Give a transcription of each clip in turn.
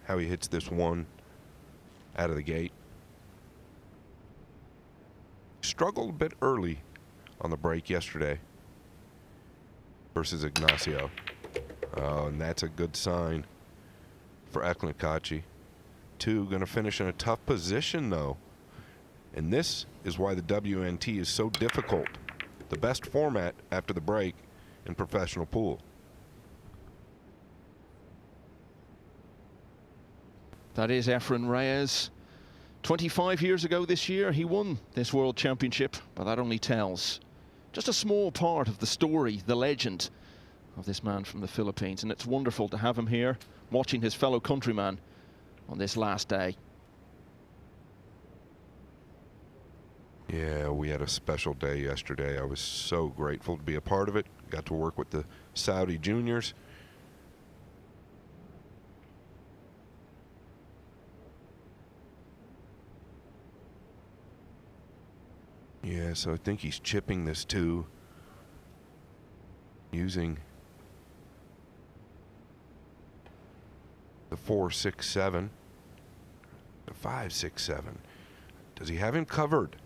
how he hits this one out of the gate. Struggled a bit early on the break yesterday versus Ignacio. Oh, and that's a good sign for Eklent Kaçi. Two going to finish in a tough position, though. And this is why the WNT is so difficult. The best format after the break in professional pool. That is Efren Reyes. 25 years ago this year, he won this World Championship, but that only tells just a small part of the story, the legend of this man from the Philippines. And it's wonderful to have him here, watching his fellow countryman on this last day. Yeah, we had a special day yesterday. I was so grateful to be a part of it. Got to work with the Saudi juniors. Yeah, so I think he's chipping this too, using the 4-6-7, the 5-6-7. Does he have him covered?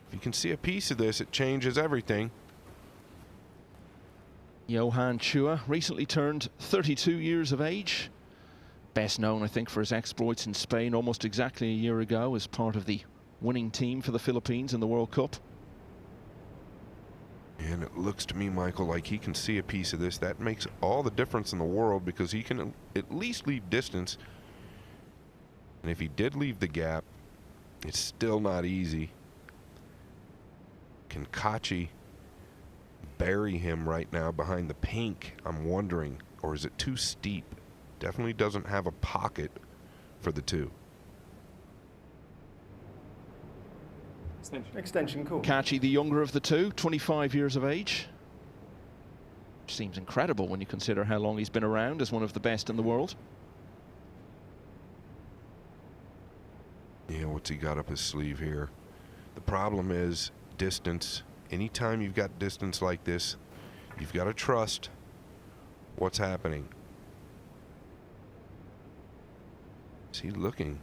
If you can see a piece of this, it changes everything. Johann Chua recently turned 32 years of age. Best known, I think, for his exploits in Spain almost exactly a year ago as part of the winning team for the Philippines in the World Cup. And it looks to me, Michael, like he can see a piece of this. That makes all the difference in the world because he can at least leave distance. And if he did leave the gap, it's still not easy. Can Kaci bury him right now behind the pink? I'm wondering. Or is it too steep? Definitely doesn't have a pocket for the two. Extension, cool. Kaci, the younger of the two, 25 years of age. Which seems incredible when you consider how long he's been around as one of the best in the world. Yeah, what's he got up his sleeve here? The problem is distance. Anytime you've got distance like this, you've got to trust what's happening. Is he looking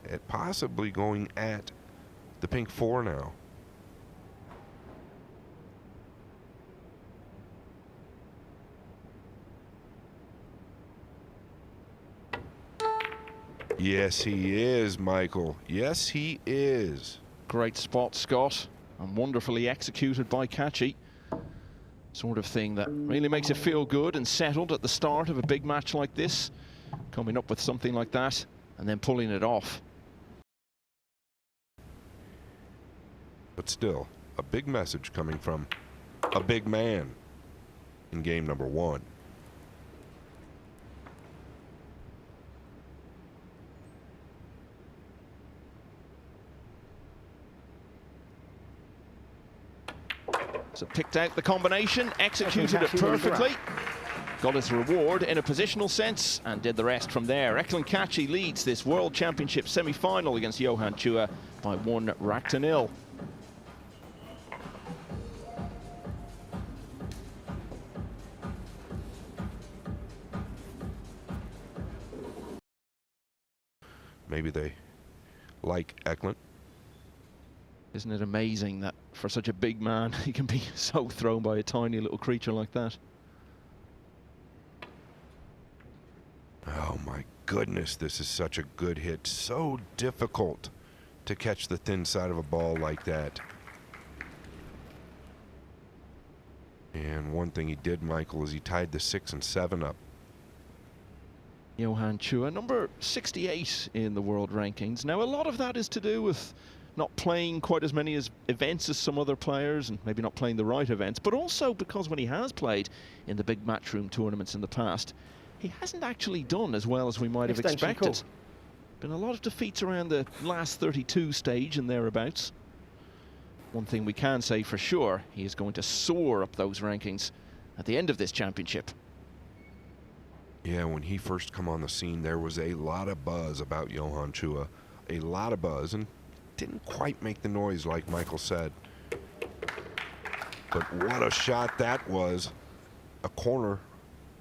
at possibly going at the pink 4 now? Yes, he is, Michael. Yes, he is. Great spot, Scott, and wonderfully executed by Kaci. Sort of thing that really makes it feel good and settled at the start of a big match like this. Coming up with something like that and then pulling it off. But still, a big message coming from a big man in game number 1. So picked out the combination, executed it perfectly, got his reward in a positional sense, and did the rest from there. Eklent Kaçi leads this World Championship semi-final against Johann Chua by 1-0. Maybe they like Eklent. Isn't it amazing that for such a big man, he can be so thrown by a tiny little creature like that? Oh my goodness, this is such a good hit. So difficult to catch the thin side of a ball like that. And one thing he did, Michael, is he tied the 6 and 7 up. Johann Chua, number 68 in the world rankings. Now, a lot of that is to do with not playing quite as many events as some other players, and maybe not playing the right events, but also because when he has played in the big matchroom tournaments in the past, he hasn't actually done as well as we might have expected. Been a lot of defeats around the last 32 stage and thereabouts. One thing we can say for sure, he is going to soar up those rankings at the end of this championship. Yeah, when he first come on the scene, there was a lot of buzz about Johann Chua. A lot of buzz, and didn't quite make the noise like Michael said. But what a shot that was. A corner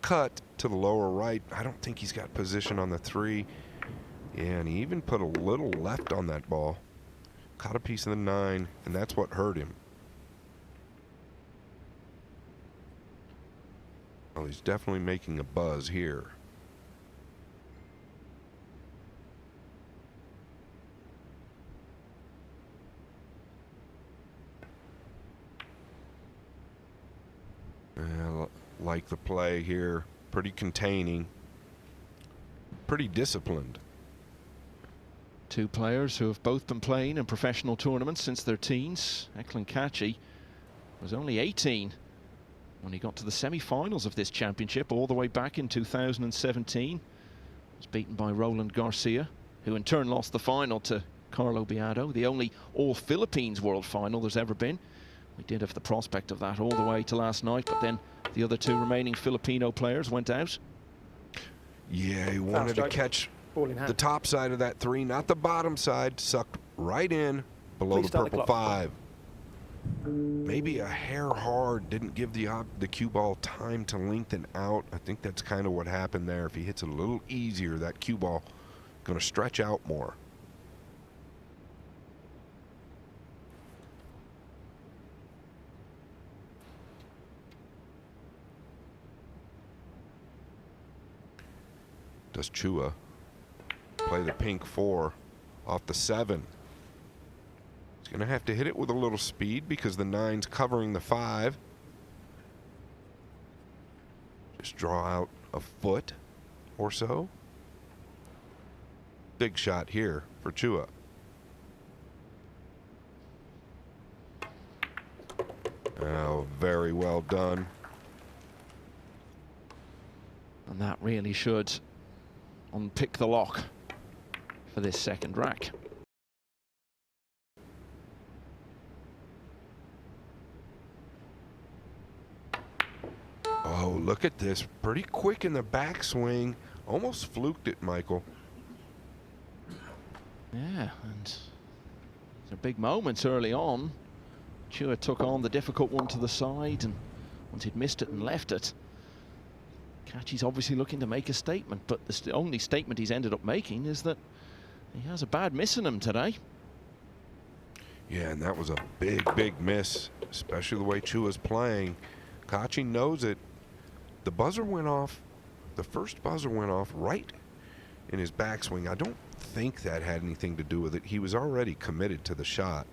cut to the lower right. I don't think he's got position on the 3. Yeah, and he even put a little left on that ball. Caught a piece of the 9, and that's what hurt him. Well, he's definitely making a buzz here. Like the play here, pretty containing, pretty disciplined. Two players who have both been playing in professional tournaments since their teens. Eklent Kaçi was only 18 when he got to the semi-finals of this championship all the way back in 2017. Was beaten by Roland Garcia, who in turn lost the final to Carlo Beato, the only all-Philippines world final there's ever been. We did have the prospect of that all the way to last night, but then the other two remaining Filipino players went out. Yeah, he wanted to catch the top side of that 3, not the bottom side. Sucked right in below the purple 5. Maybe a hair hard, didn't give the cue ball time to lengthen out. I think that's kind of what happened there. If he hits it a little easier, that cue ball going to stretch out more. Does Chua play the pink 4 off the 7? He's going to have to hit it with a little speed because the 9's covering the 5. Just draw out a foot or so. Big shot here for Chua. Oh, very well done. And that really should unpick the lock for this second rack. Oh, look at this. Pretty quick in the backswing. Almost fluked it, Michael. Yeah, and there are big moments early on. Chua took on the difficult one to the side, and once he'd missed it and left it, Kaci's obviously looking to make a statement, but the only statement he's ended up making is that he has a bad miss in him today. Yeah, and that was a big, big miss, especially the way Chua's playing. Kaci knows it. The buzzer went off. The first buzzer went off right in his backswing. I don't think that had anything to do with it. He was already committed to the shot.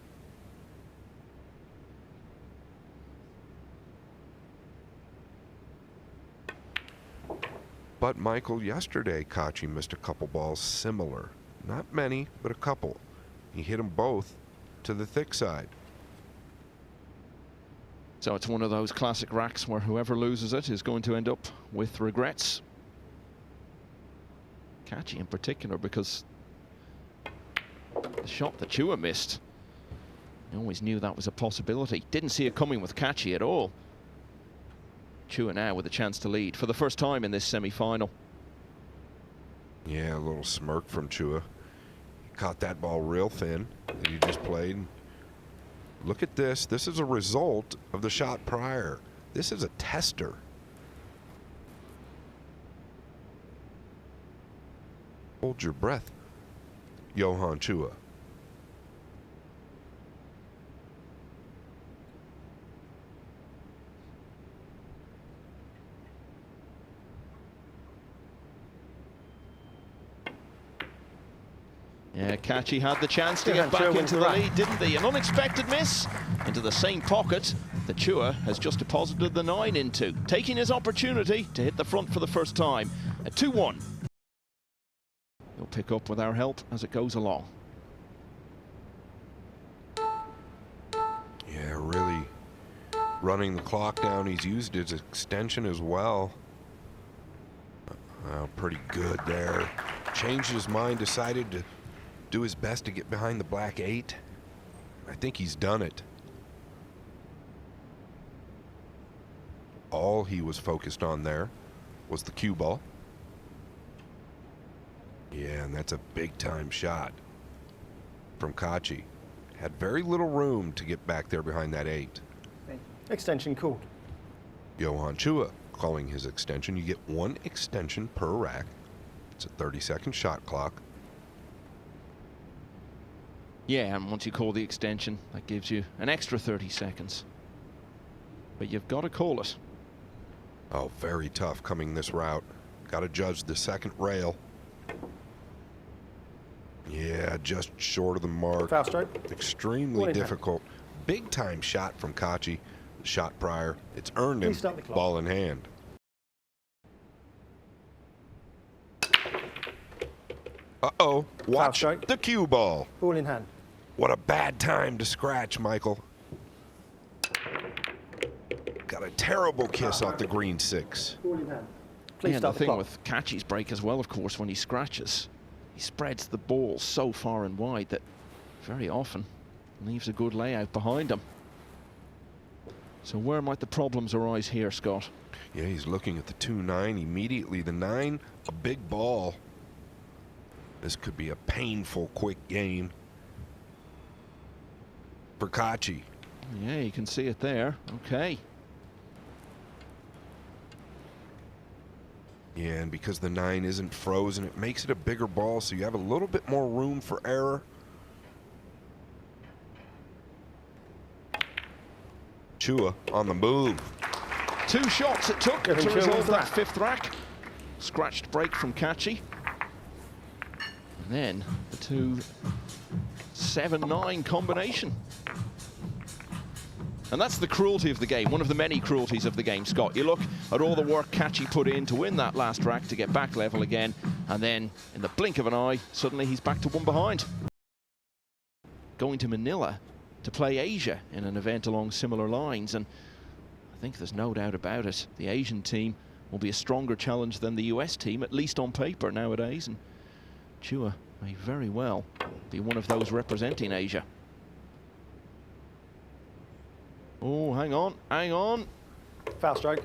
But Michael, yesterday Kaci missed a couple balls similar. Not many, but a couple. He hit them both to the thick side. So it's one of those classic racks where whoever loses it is going to end up with regrets. Kaci in particular, because the shot that Chua missed, he always knew that was a possibility. Didn't see it coming with Kaci at all. Chua now with a chance to lead for the first time in this semi-final. Yeah, a little smirk from Chua. He caught that ball real thin that he just played. Look at this. This is a result of the shot prior. This is a tester. Hold your breath, Johann Chua. Yeah, Kaci had the chance to get back into the lead, didn't he? An unexpected miss into the same pocket that Chua has just deposited the 9 into, taking his opportunity to hit the front for the first time. At 2-1. He'll pick up with our help as it goes along. Yeah, really running the clock down. He's used his extension as well. Pretty good there. Changed his mind, decided to do his best to get behind the black 8. I think he's done it. All he was focused on there was the cue ball. Yeah, and that's a big time shot from Kaci. Had very little room to get back there behind that 8. Extension called. Johann Chua calling his extension. You get 1 extension per rack. It's a 30-second shot clock. Yeah, and once you call the extension, that gives you an extra 30 seconds. But you've got to call it. Oh, very tough coming this route. Got to judge the second rail. Yeah, just short of the mark. Foul stroke. Extremely difficult. Big time shot from Kaci. The shot prior. It's earned him ball in hand. Uh-oh. Watch the cue ball. Ball in hand. What a bad time to scratch, Michael. Got a terrible kiss off the green 6. Ball in hand. Please yeah, start the the thing clock. with Kaci's break as well, of course, when he scratches, he spreads the ball so far and wide that very often leaves a good layout behind him. So where might the problems arise here, Scott? Yeah, he's looking at the 2-9. Immediately the 9, a big ball. This could be a painful, quick game for Kaci. Yeah, you can see it there. Okay. Yeah, and because the 9 isn't frozen, it makes it a bigger ball, so you have a little bit more room for error. Chua on the move. 2 shots it took to resolve that 5th rack. Scratched break from Kaci. And then the 2-7-9 combination. And that's the cruelty of the game, one of the many cruelties of the game, Scott. You look at all the work Kaci put in to win that last rack to get back level again, and then in the blink of an eye, suddenly he's back to 1 behind. Going to Manila to play Asia in an event along similar lines, and I think there's no doubt about it. The Asian team will be a stronger challenge than the US team, at least on paper nowadays, and Chua may very well be one of those representing Asia. Oh, hang on, hang on. Foul stroke.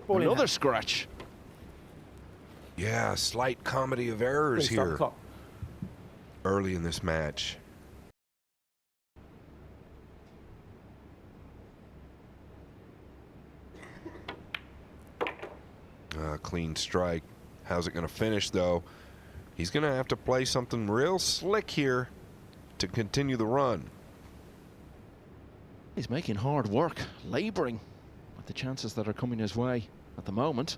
Ball in Another hand. scratch. Yeah, slight comedy of errors Please start the here clock. early in this match. Clean strike. How's it going to finish, though? He's going to have to play something real slick here to continue the run. He's making hard work, labouring with the chances that are coming his way at the moment.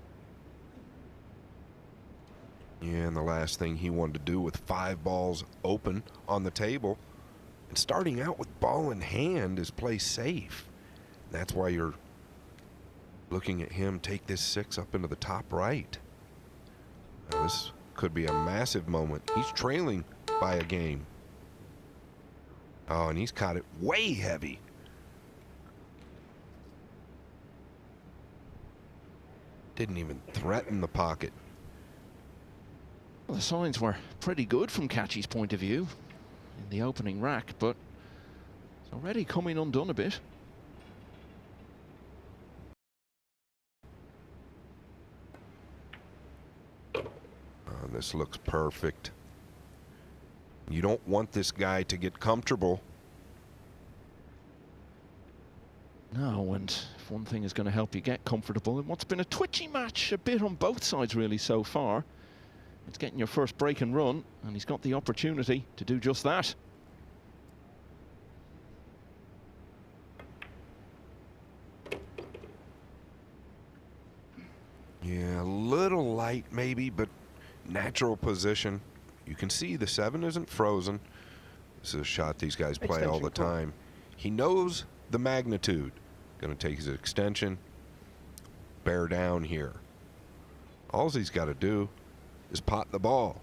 Yeah, and the last thing he wanted to do with 5 balls open on the table and starting out with ball in hand is play safe. That's why you're looking at him take this 6 up into the top right. Now, this could be a massive moment. He's trailing by a game. Oh, and he's caught it way heavy. Didn't even threaten the pocket. Well, the signs were pretty good from Kaci's point of view in the opening rack, but it's already coming undone a bit. This looks perfect. You don't want this guy to get comfortable. No, and if one thing is going to help you get comfortable in what's been a twitchy match a bit on both sides really so far, it's getting your first break and run, and he's got the opportunity to do just that. Yeah, a little light maybe, but natural position. You can see the 7 isn't frozen. This is a shot these guys play all the time. He knows the magnitude. Going to take his extension, bear down here. All he's got to do is pot the ball.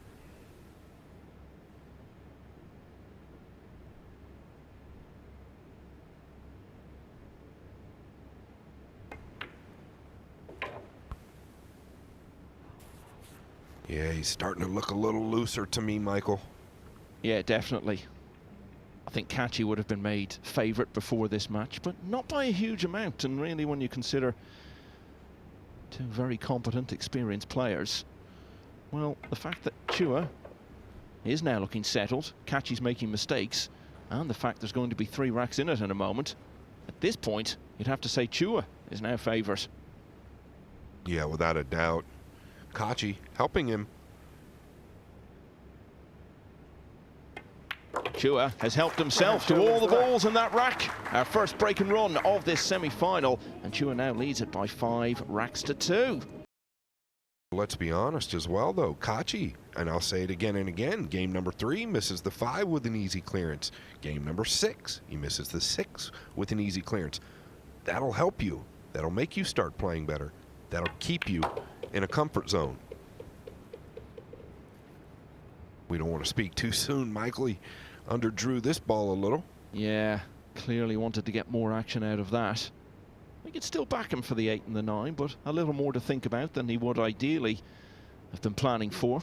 Yeah, he's starting to look a little looser to me, Michael. Yeah, definitely. I think Kaci would have been made favourite before this match, but not by a huge amount. And really, when you consider 2 very competent, experienced players, well, the fact that Chua is now looking settled, Kaci's making mistakes, and the fact there's going to be 3 racks in it in a moment, at this point, you'd have to say Chua is now favourite. Yeah, without a doubt. Kaci helping him. Chua has helped himself to all the balls in that rack. Our first break and run of this semi-final, and Chua now leads it by 5 racks to 2. Let's be honest as well, though. Kaci, and I'll say it again and again, game number 3 misses the 5 with an easy clearance. Game number 6, he misses the 6 with an easy clearance. That'll help you. That'll make you start playing better. That'll keep you in a comfort zone. We don't want to speak too soon. Michael, he underdrew this ball a little. Yeah, clearly wanted to get more action out of that. We could still back him for the 8 and the 9, but a little more to think about than he would ideally have been planning for.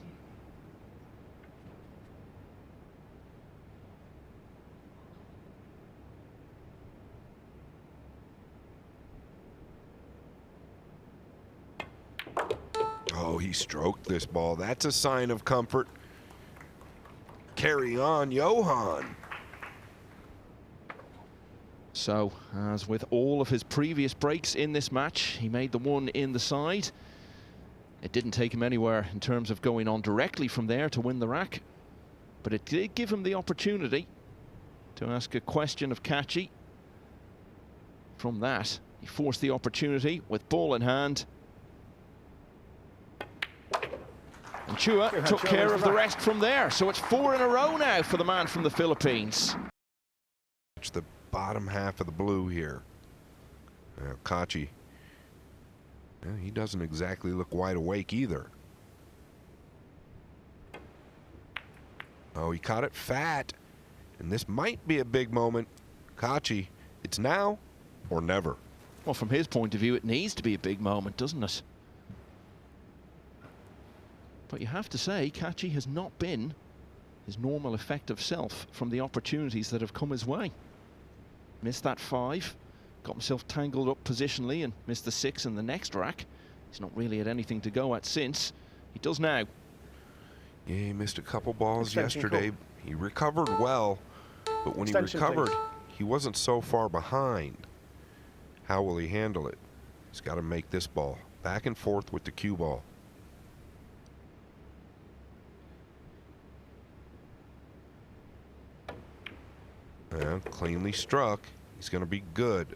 Oh, he stroked this ball. That's a sign of comfort. Carry on, Johann. So, as with all of his previous breaks in this match, he made the one in the side. It didn't take him anywhere in terms of going on directly from there to win the rack, but it did give him the opportunity to ask a question of Kaci. From that, he forced the opportunity with ball in hand. And Chua took care of the rest from there. So it's 4 in a row now for the man from the Philippines. It's the bottom half of the blue here. Kaci, he doesn't exactly look wide awake either. Oh, he caught it fat. And this might be a big moment. Kaci, it's now or never. Well, from his point of view, it needs to be a big moment, doesn't it? But you have to say, Kaci has not been his normal effective self from the opportunities that have come his way. Missed that 5, got himself tangled up positionally and missed the 6 in the next rack. He's not really had anything to go at since. He does now. Yeah, he missed a couple balls Extension yesterday. cool. He recovered well, but when Extension, he recovered, please. he wasn't so far behind. How will he handle it? He's got to make this ball. Back and forth with the cue ball. And cleanly struck. He's going to be good.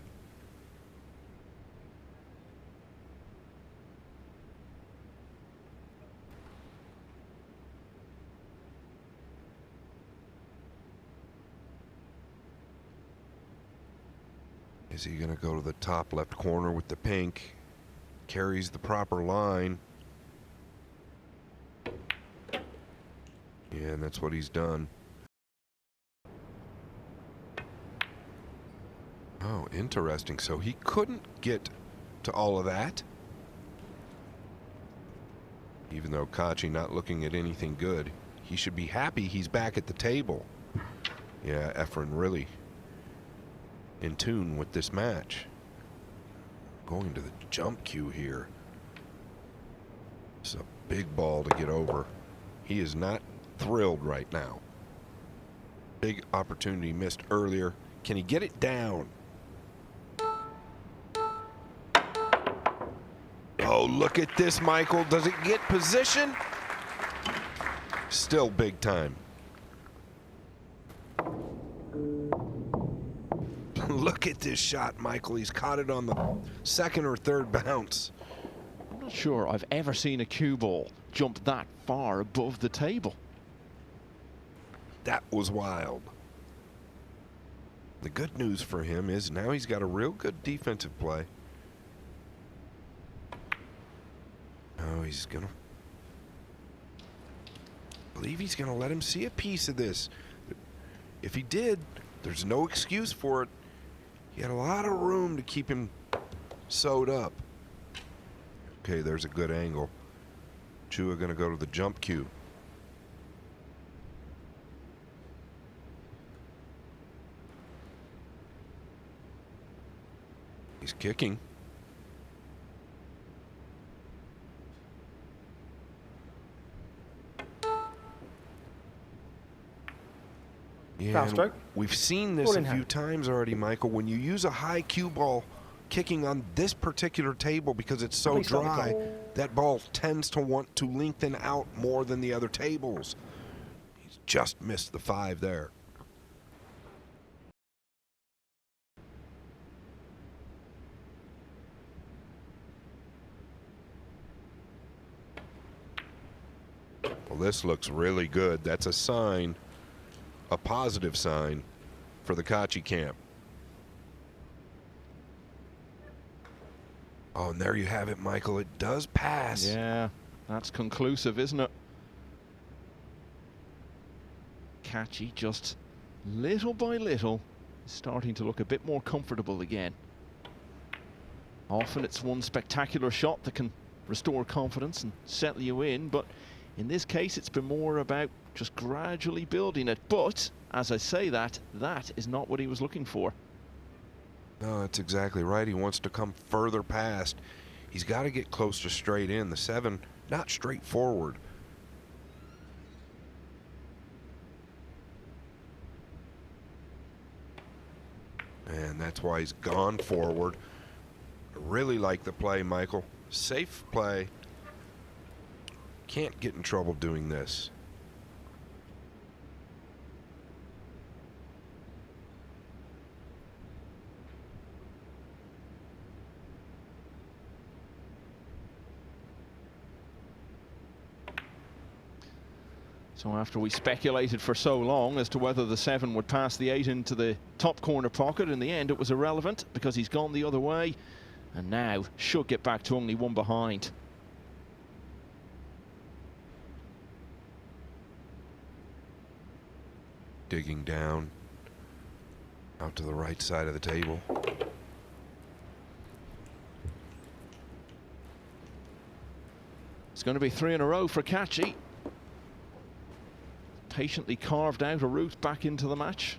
Is he going to go to the top left corner with the pink? Carries the proper line. Yeah, and that's what he's done. Oh, interesting. So he couldn't get to all of that. Even though Kaci not looking at anything good, he should be happy he's back at the table. Yeah, Efren really in tune with this match. Going to the jump cue here. It's a big ball to get over. He is not thrilled right now. Big opportunity missed earlier. Can he get it down? Oh, look at this, Michael. Does it get position? Still big time. Look at this shot, Michael. He's caught it on the 2nd or 3rd bounce. I'm not sure I've ever seen a cue ball jump that far above the table. That was wild. The good news for him is now he's got a real good defensive play. Oh, he's gonna. I believe he's gonna let him see a piece of this. If he did, there's no excuse for it. He had a lot of room to keep him sewed up. Okay, there's a good angle. Chua gonna go to the jump cue. He's kicking. Yeah, Foul stroke. we've seen this a few times already, Michael. When you use a high cue ball kicking on this particular table because it's so dry. That ball tends to want to lengthen out more than the other tables. He's just missed the 5 there. Well, this looks really good. That's a sign, a positive sign for the Kaci camp. Oh, and there you have it, Michael. It does pass. Yeah, that's conclusive, isn't it? Kaci just little by little is starting to look a bit more comfortable again. Often it's one spectacular shot that can restore confidence and settle you in, but in this case it's been more about just gradually building it. But as I say that is not what he was looking for. No, that's exactly right. He wants to come further past. He's got to get close to straight in. The 7, not straightforward. And that's why he's gone forward. I really like the play, Michael. Safe play. Can't get in trouble doing this. So after we speculated for so long as to whether the 7 would pass the 8 into the top corner pocket, in the end it was irrelevant because he's gone the other way and now should get back to only 1 behind. Digging down out to the right side of the table. It's going to be 3 in a row for Kaci. Patiently carved out a route back into the match.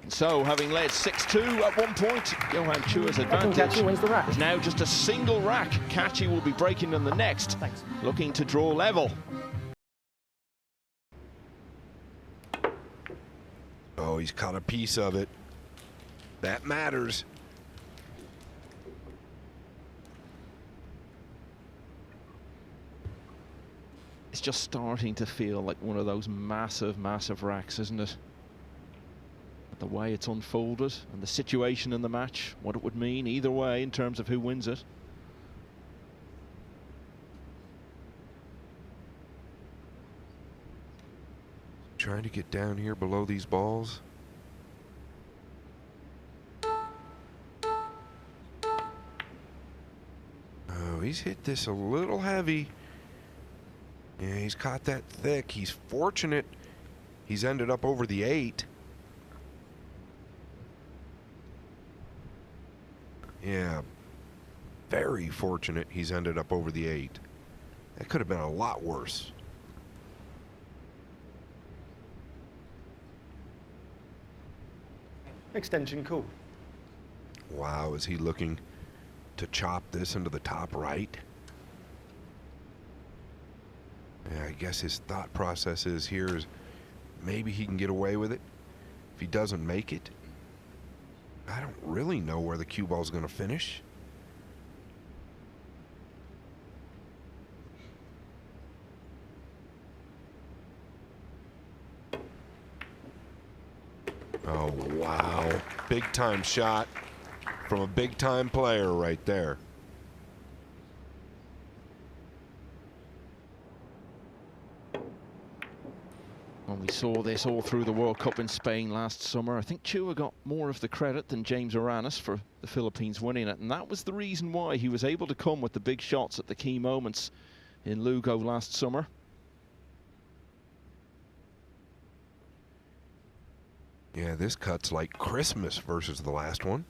So, having led 6-2 at one point, Johann Chua's advantage Kaci wins the rack. is now just a single rack. Kaci will be breaking in the next, looking to draw level. Oh, he's caught a piece of it. That matters. It's just starting to feel like one of those massive, massive racks, isn't it? The way it's unfolded and the situation in the match, what it would mean either way in terms of who wins it. Trying to get down here below these balls. Oh, he's hit this a little heavy. Yeah, he's caught that thick. He's fortunate he's ended up over the 8. Yeah, very fortunate he's ended up over the 8. That could have been a lot worse. Extension, cool. Wow, is he looking to chop this into the top right? Yeah, I guess his thought process is here is maybe he can get away with it. If he doesn't make it, I don't really know where the cue ball is going to finish. Oh, wow. Big time shot from a big time player right there. Well, we saw this all through the World Cup in Spain last summer. I think Chua got more of the credit than James Aranis for the Philippines winning it, and that was the reason why he was able to come with the big shots at the key moments in Lugo last summer. Yeah, this cut's like Christmas versus the last one.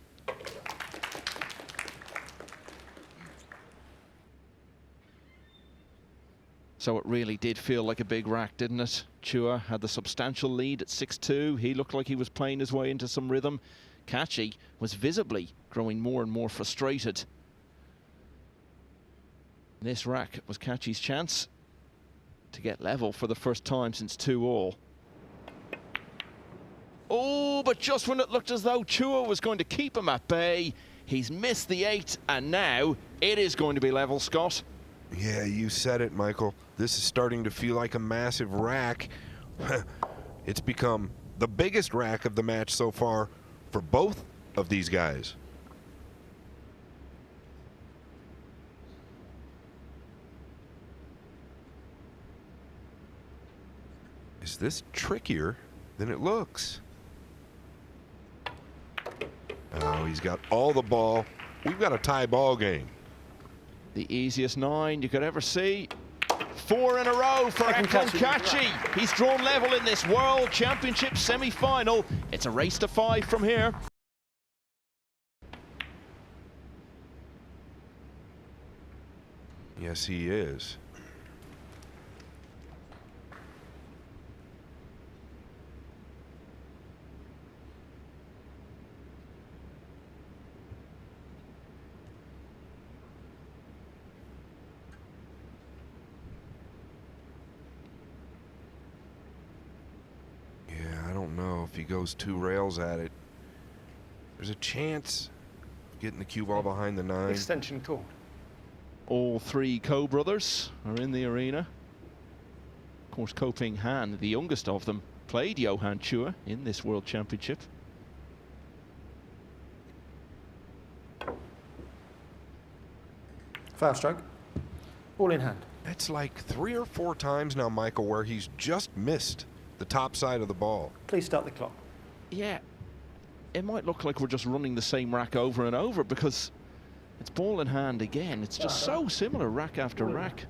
So it really did feel like a big rack, didn't it? Chua had the substantial lead at 6-2. He looked like he was playing his way into some rhythm. Kaci was visibly growing more and more frustrated. This rack was Kaci's chance to get level for the first time since 2-all. Oh, but just when it looked as though Chua was going to keep him at bay, he's missed the 8, and now it is going to be level, Scott. Yeah, you said it, Michael. This is starting to feel like a massive rack. It's become the biggest rack of the match so far for both of these guys. Is this trickier than it looks? Oh, he's got all the ball. We've got a tie ball game. The easiest 9 you could ever see. 4 in a row for Eklent Kaçi. He's drawn level in this World Championship semi-final. It's a race to 5 from here. Yes, he is. If he goes 2 rails at it, there's a chance of getting the cue ball behind the 9. Extension call. All 3 co-brothers are in the arena. Of course, Han, the youngest of them, played Johann Chua in this World Championship. Foul stroke. Ball in hand. It's like 3 or 4 times now, Michael, where he's just missed the top side of the ball. Please start the clock. Yeah, it might look like we're just running the same rack over and over because it's ball in hand again. It's just so similar rack after rack.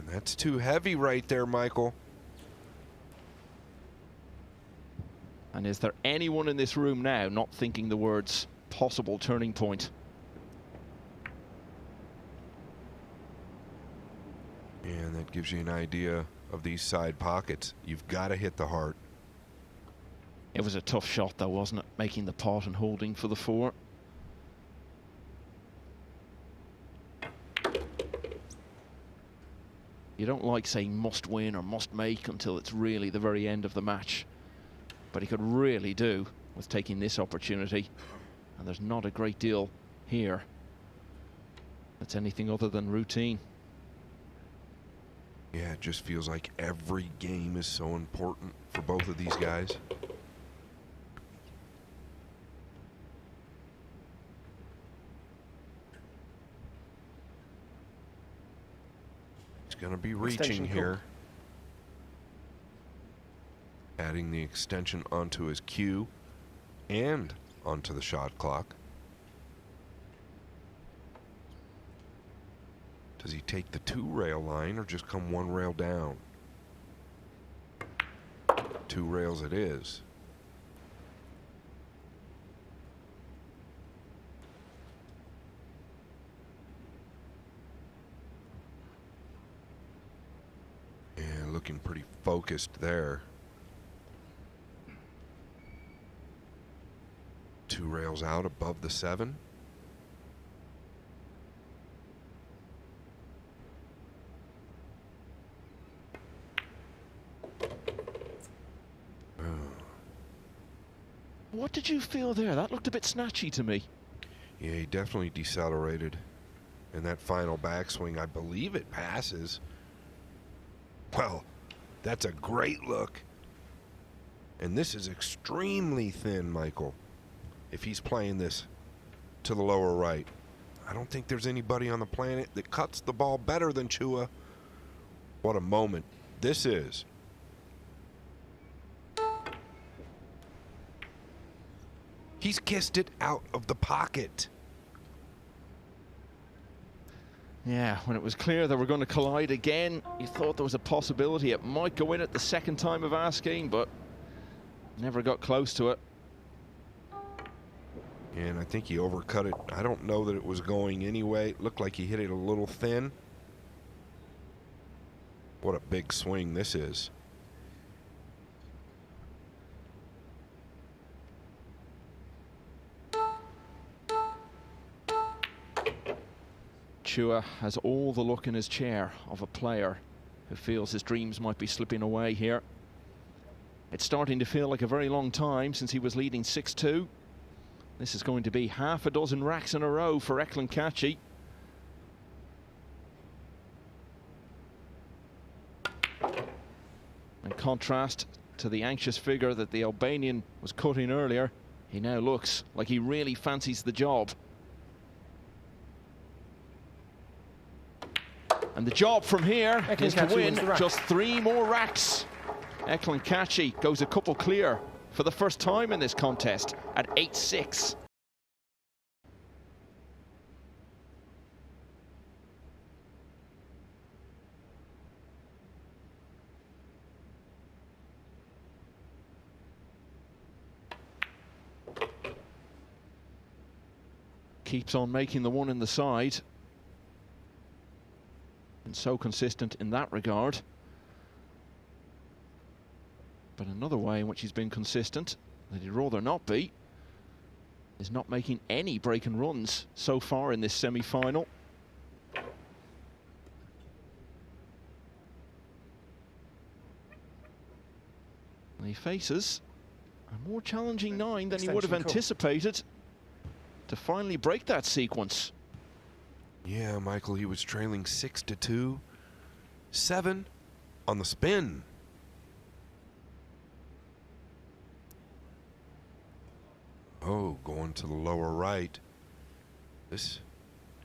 That's too heavy right there, Michael. And is there anyone in this room now not thinking the words possible turning point? And that gives you an idea of these side pockets. You've got to hit the heart. It was a tough shot though, wasn't it? Making the pot and holding for the 4. You don't like saying must win or must make until it's really the very end of the match. But he could really do with taking this opportunity. And there's not a great deal here that's anything other than routine. Yeah, it just feels like every game is so important for both of these guys. He's going to be reaching here. Adding the extension onto his cue and onto the shot clock. Does he take the 2 rail line or just come 1 rail down? 2 rails it is. And looking pretty focused there. 2 rails out above the 7. What did you feel there? That looked a bit snatchy to me. Yeah, he definitely decelerated. And that final backswing, I believe it passes. Well, that's a great look. And this is extremely thin, Michael. If he's playing this to the lower right. I don't think there's anybody on the planet that cuts the ball better than Chua. What a moment this is. He's kissed it out of the pocket. Yeah, when it was clear they were going to collide again, you thought there was a possibility it might go in at the second time of asking, but never got close to it. And I think he overcut it. I don't know that it was going anyway. It looked like he hit it a little thin. What a big swing this is. Chua has all the look in his chair of a player who feels his dreams might be slipping away here. It's starting to feel like a very long time since he was leading 6-2. This is going to be half a dozen racks in a row for Eklent Kaçi. In contrast to the anxious figure that the Albanian was cutting earlier, he now looks like he really fancies the job. And the job from here is to win just 3 more racks. Eklent Kaçi goes a couple clear for the first time in this contest at 8-6. Keeps on making the one in the side. And so consistent in that regard. But another way in which he's been consistent, that he'd rather not be, is not making any break and runs so far in this semi-final. And he faces a more challenging 9 than he would have anticipated to finally break that sequence. Yeah, Michael, he was trailing 6-2. 7 on the spin. Oh, going to the lower right. This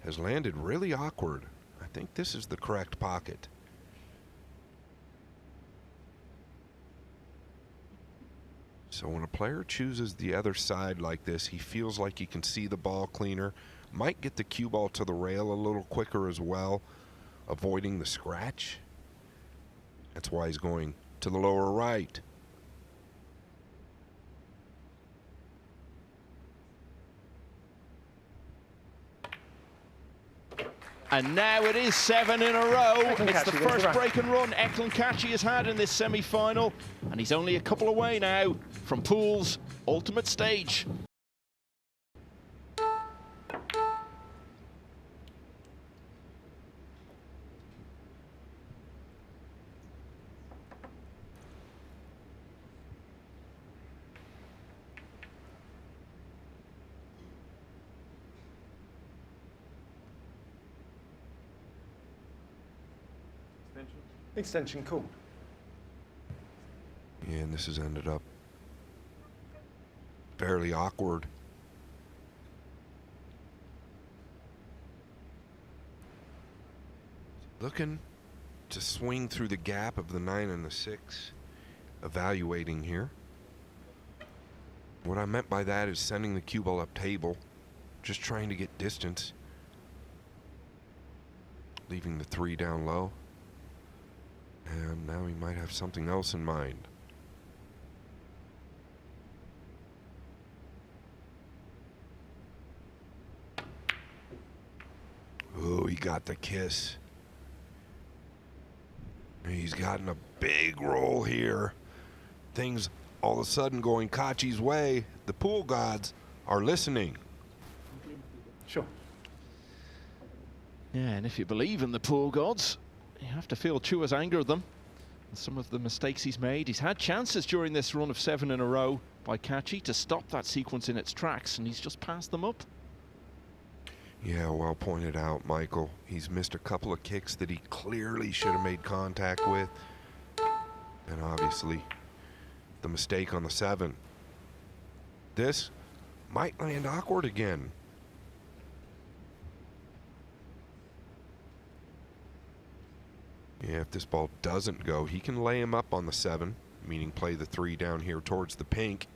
has landed really awkward. I think this is the correct pocket. So when a player chooses the other side like this, he feels like he can see the ball cleaner, might get the cue ball to the rail a little quicker as well, avoiding the scratch. That's why he's going to the lower right. And now it is 7 in a row. It's the first break and run Eklent Kaçi has had in this semi-final, and he's only a couple away now from Pool's ultimate stage. Extension, cool. Yeah, and this has ended up fairly awkward. Looking to swing through the gap of the 9 and the 6. Evaluating here. What I meant by that is sending the cue ball up table. Just trying to get distance. Leaving the 3 down low. And now he might have something else in mind. Oh, he got the kiss. He's gotten a big roll here. Things all of a sudden going Kaçi's way. The pool gods are listening. Sure. Yeah, and if you believe in the pool gods, you have to feel Chua's angered them. And some of the mistakes he's made. He's had chances during this run of 7 in a row by Kaçi to stop that sequence in its tracks, and he's just passed them up. Yeah, well pointed out, Michael. He's missed a couple of kicks that he clearly should have made contact with. And obviously, the mistake on the 7. This might land awkward again. Yeah, if this ball doesn't go, he can lay him up on the 7, meaning play the 3 down here towards the pink.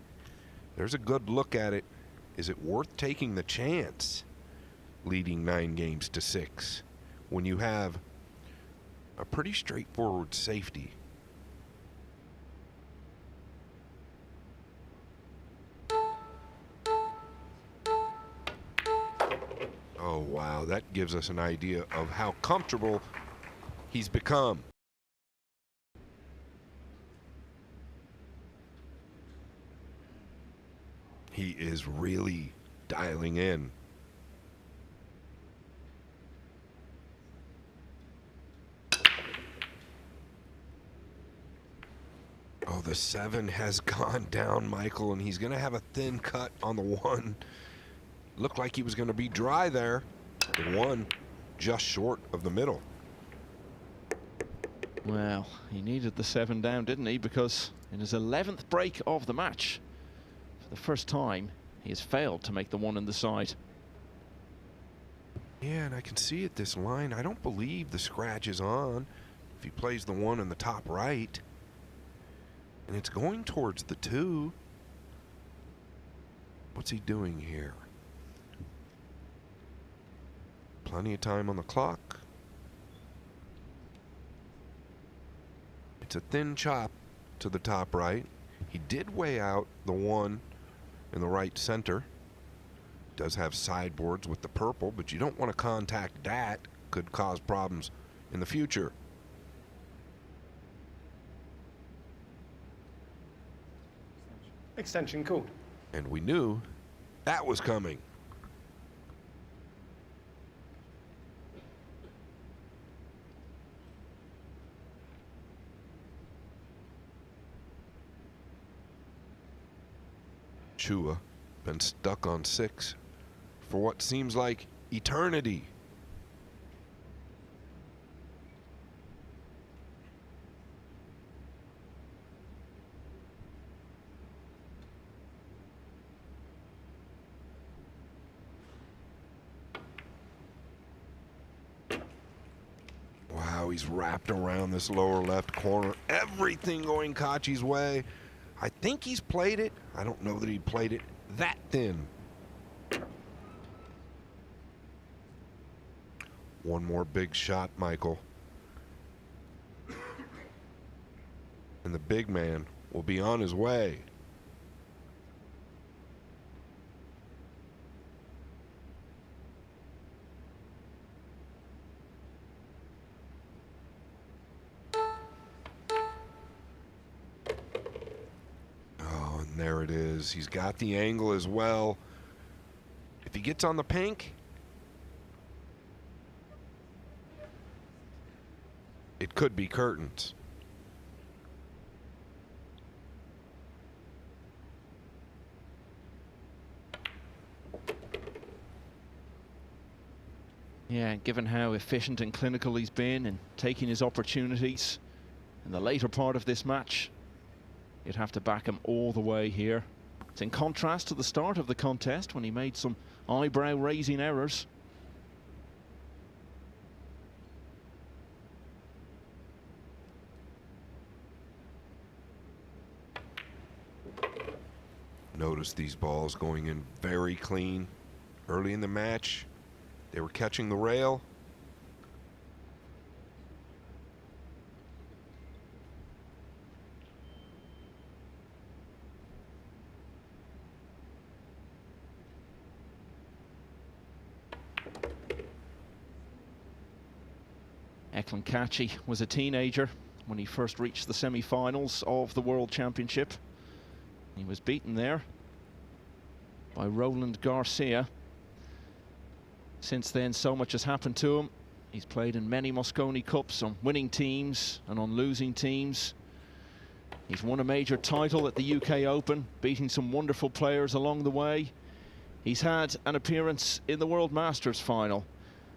There's a good look at it. Is it worth taking the chance? Leading 9 games to 6 when you have a pretty straightforward safety. that gives us an idea of how comfortable he's become. He is really dialing in. Oh, the 7 has gone down, Michael, and he's going to have a thin cut on the 1. Looked like he was going to be dry there. The 1 just short of the middle. Well, he needed the 7 down, didn't he? Because in his 11th break of the match, for the first time, he has failed to make the 1 in the side. Yeah, and I can see at this line, I don't believe the scratch is on if he plays the 1 in the top right. And it's going towards the 2. What's he doing here? Plenty of time on the clock. It's a thin chop to the top right. He did weigh out the 1 in the right center. Does have sideboards with the purple, but you don't want to contact that. Could cause problems in the future. Extension called. And we knew that was coming. Chua been stuck on 6 for what seems like eternity. Wow, he's wrapped around this lower left corner. Everything going Kaci's way. I think he's played it. I don't know that he played it that thin. One more big shot, Michael. And the big man will be on his way. There it is. He's got the angle as well. If he gets on the pink, it could be curtains. Yeah, given how efficient and clinical he's been and taking his opportunities in the later part of this match, you'd have to back him all the way here. It's in contrast to the start of the contest when he made some eyebrow-raising errors. Notice these balls going in very clean. Early in the match, they were catching the rail. Eklent Kaçi was a teenager when he first reached the semi-finals of the World Championship. He was beaten there by Roland Garcia. Since then, so much has happened to him. He's played in many Mosconi Cups on winning teams and on losing teams. He's won a major title at the UK Open, beating some wonderful players along the way. He's had an appearance in the World Masters final.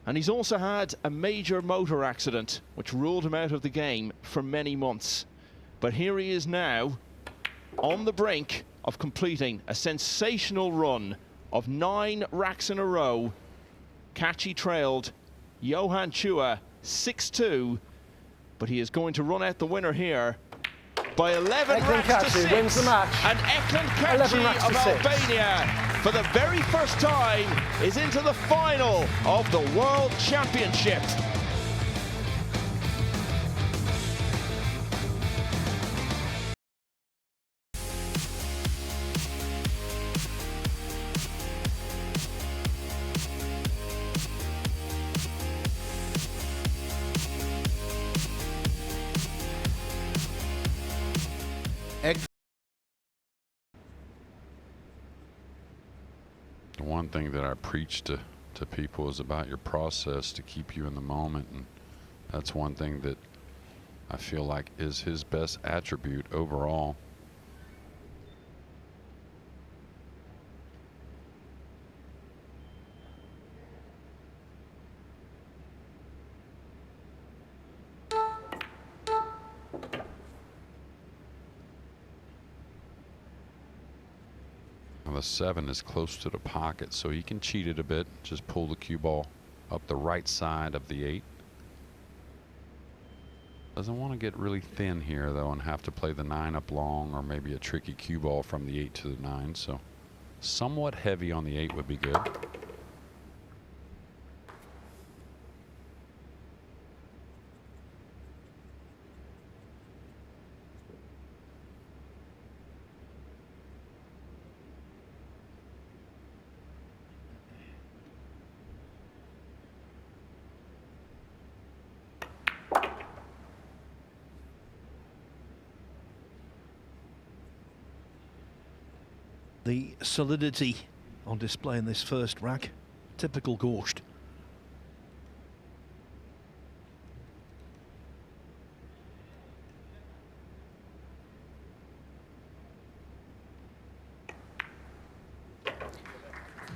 And he's also had a major motor accident, which ruled him out of the game for many months. But here he is now, on the brink of completing a sensational run of 9 racks in a row. Kaci trailed Johann Chua 6-2, but he is going to run out the winner here by 11 Eklent racks to Kaçi 6. wins the match. And Eklent Kaçi of Albania, for the very first time, is into the final of the World Championship. one thing that I preach to people is about your process to keep you in the moment, and that's one thing that I feel like is his best attribute overall. The 7 is close to the pocket, so he can cheat it a bit. Just pull the cue ball up the right side of the 8. Doesn't want to get really thin here, though, and have to play the 9 up long, or maybe a tricky cue ball from the 8 to the 9. So somewhat heavy on the 8 would be good. The solidity on display in this first rack, typical Gorst.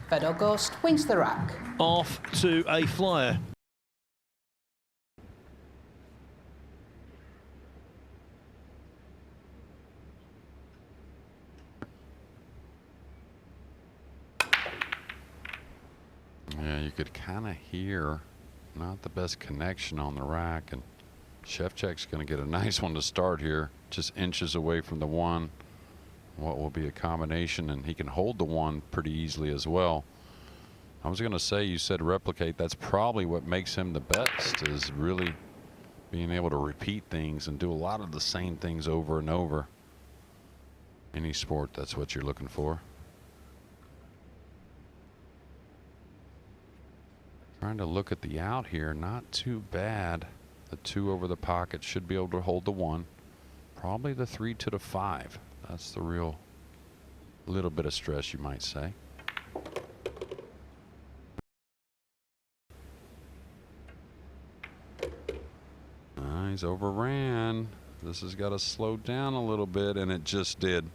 Fedor Gorst wins the rack. Off to a flyer. Yeah, you could kind of hear not the best connection on the rack, and Szewczyk's going to get a nice one to start here, just inches away from the 1. What will be a combination, and he can hold the 1 pretty easily as well. I was going to say, you said replicate. That's probably what makes him the best, is really being able to repeat things and do a lot of the same things over and over. Any sport, that's what you're looking for. Trying to look at the out here, not too bad. The 2 over the pocket should be able to hold the 1. Probably the 3 to the 5. That's the real little bit of stress, you might say. He's overran. This has got to slow down a little bit, and it just did.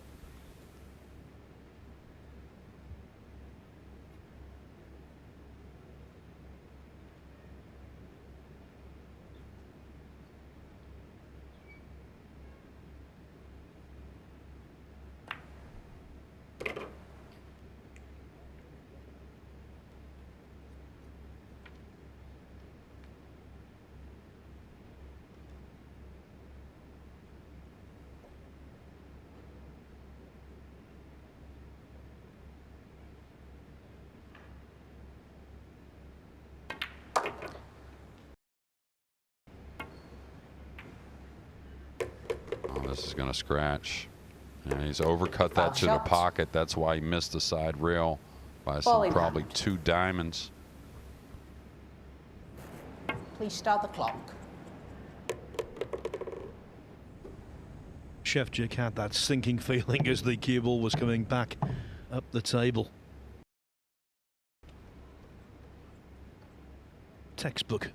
This is going to scratch. And he's overcut that to the pocket. That's why he missed the side rail by some probably 2 diamonds. Please start the clock. Szewczyk had that sinking feeling as the cue ball was coming back up the table. Textbook.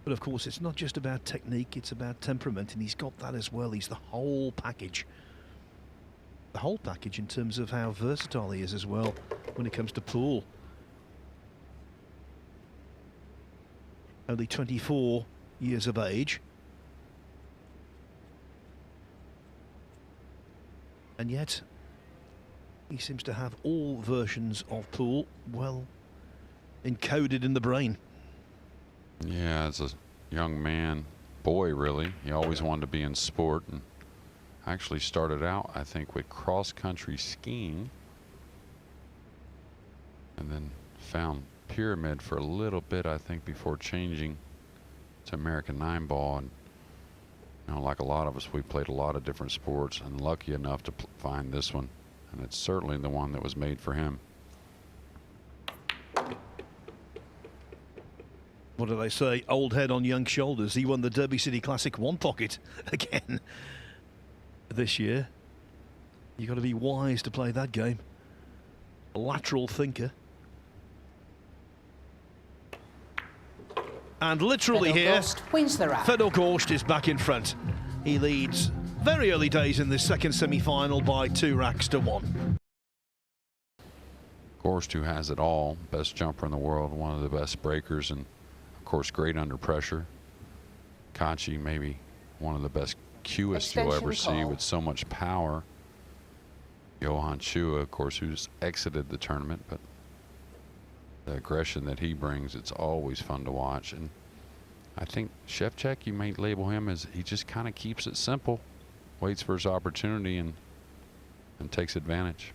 But of course, it's not just about technique, it's about temperament, and he's got that as well. He's the whole package. The whole package in terms of how versatile he is as well when it comes to pool. Only 24 years of age. And yet, he seems to have all versions of pool well encoded in the brain. Yeah, as a young man, boy really, he always wanted to be in sport, and actually started out, I think, with cross-country skiing, and then found pyramid for a little bit, I think, before changing to American Nineball. And you know, like a lot of us, we played a lot of different sports, and lucky enough to find this one, and it's certainly the one that was made for him. What do they say? Old head on young shoulders. He won the Derby City Classic 1 pocket again this year. You've got to be wise to play that game. lateral thinker. And literally Fedor here, Gorst wins the rack. Fedor Gorst is back in front. He leads very early days in this second semi-final by 2 racks to 1. Gorst, who has it all, best jumper in the world, one of the best breakers, and of course great under pressure. Kaci, maybe one of the best cueists you'll ever see with so much power. Johann Chua, of course, who's exited the tournament, but the aggression that he brings, it's always fun to watch. And I think Szewczyk, you might label him as he just kind of keeps it simple, waits for his opportunity and takes advantage.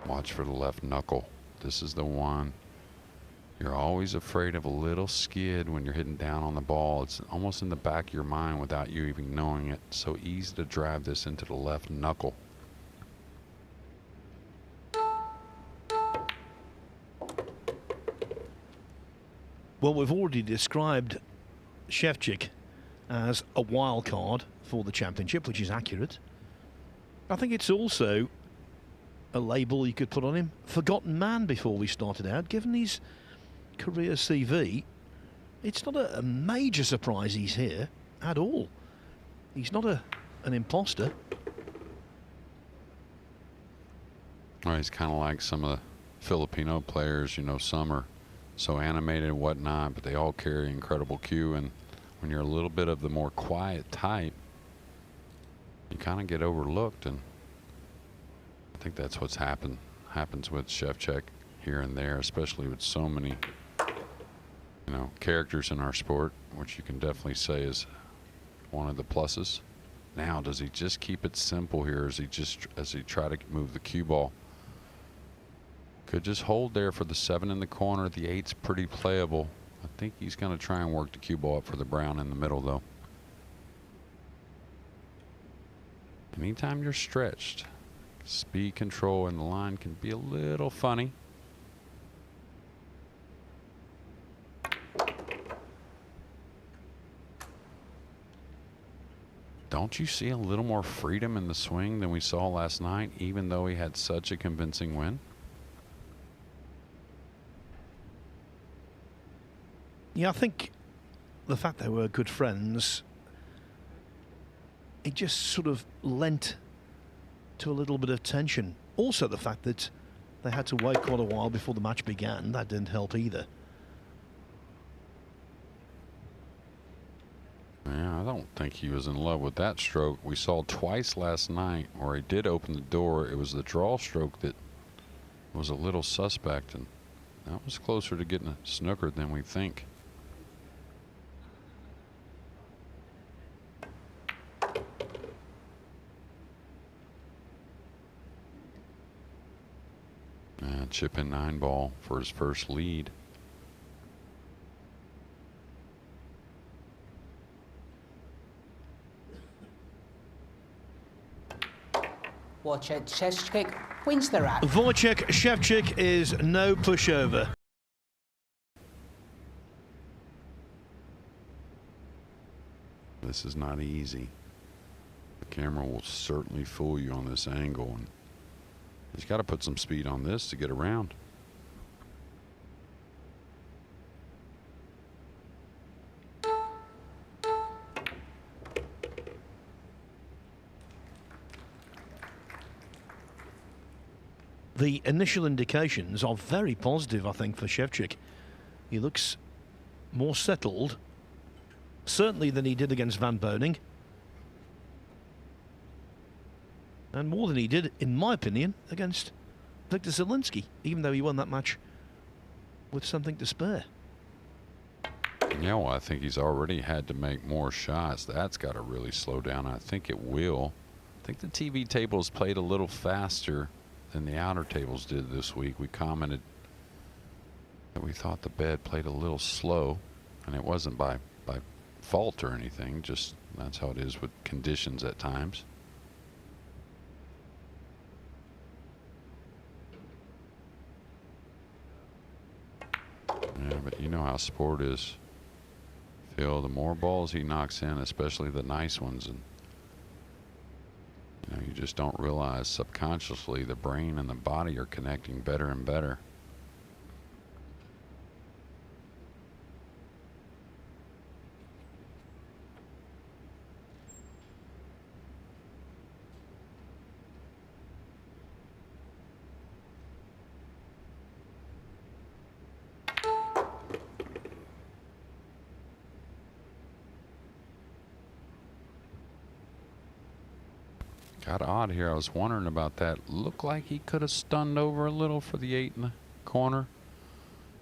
Watch for the left knuckle. This is the one. You're always afraid of a little skid when you're hitting down on the ball. It's almost in the back of your mind without you even knowing it. So easy to drive this into the left knuckle. Well, we've already described Szewczyk as a wild card for the championship, which is accurate. I think it's also a label you could put on him, forgotten man, before we started out. Given his career CV, it's not a major surprise he's here at all. He's not an imposter. Well, he's kind of like some of the Filipino players, you know, some are so animated and whatnot, but they all carry incredible cue. And when you're a little bit of the more quiet type, you kind of get overlooked. And I think that's what's happens with Szewczyk here and there, especially with so many, you know, characters in our sport, which you can definitely say is one of the pluses. Now, does he just keep it simple here? As he try to move the cue ball? Could just hold there for the 7 in the corner. The 8's pretty playable. I think he's going to try and work the cue ball up for the brown in the middle, though. Anytime you're stretched, speed control in the line can be a little funny. Don't you see a little more freedom in the swing than we saw last night, even though he had such a convincing win? Yeah, I think the fact they were good friends, it just sort of lent to a little bit of tension. Also the fact that they had to wait quite a while before the match began, that didn't help either. Yeah, I don't think he was in love with that stroke. We saw twice last night where he did open the door. It was the draw stroke that was a little suspect, and that was closer to getting a snooker than we think. And chip in 9-ball for his first lead. Wojciech Szewczyk wins the rack. Wojciech Szewczyk is no pushover. This is not easy. The camera will certainly fool you on this angle, and he's got to put some speed on this to get around. The initial indications are very positive, I think, for Szewczyk. He looks more settled, certainly, than he did against Van Boning. And more than he did, in my opinion, against Victor Zielinski, even though he won that match with something to spare. Yeah, well, I think he's already had to make more shots. That's got to really slow down. I think it will. I think the TV tables played a little faster than the outer tables did this week. We commented that we thought the bed played a little slow, and it wasn't by fault or anything, just that's how it is with conditions at times. Yeah, but you know how sport is. Phil, the more balls he knocks in, especially the nice ones, and you know, you just don't realize subconsciously the brain and the body are connecting better and better. Got odd here. I was wondering about that. Looked like he could have stunned over a little for the 8 in the corner.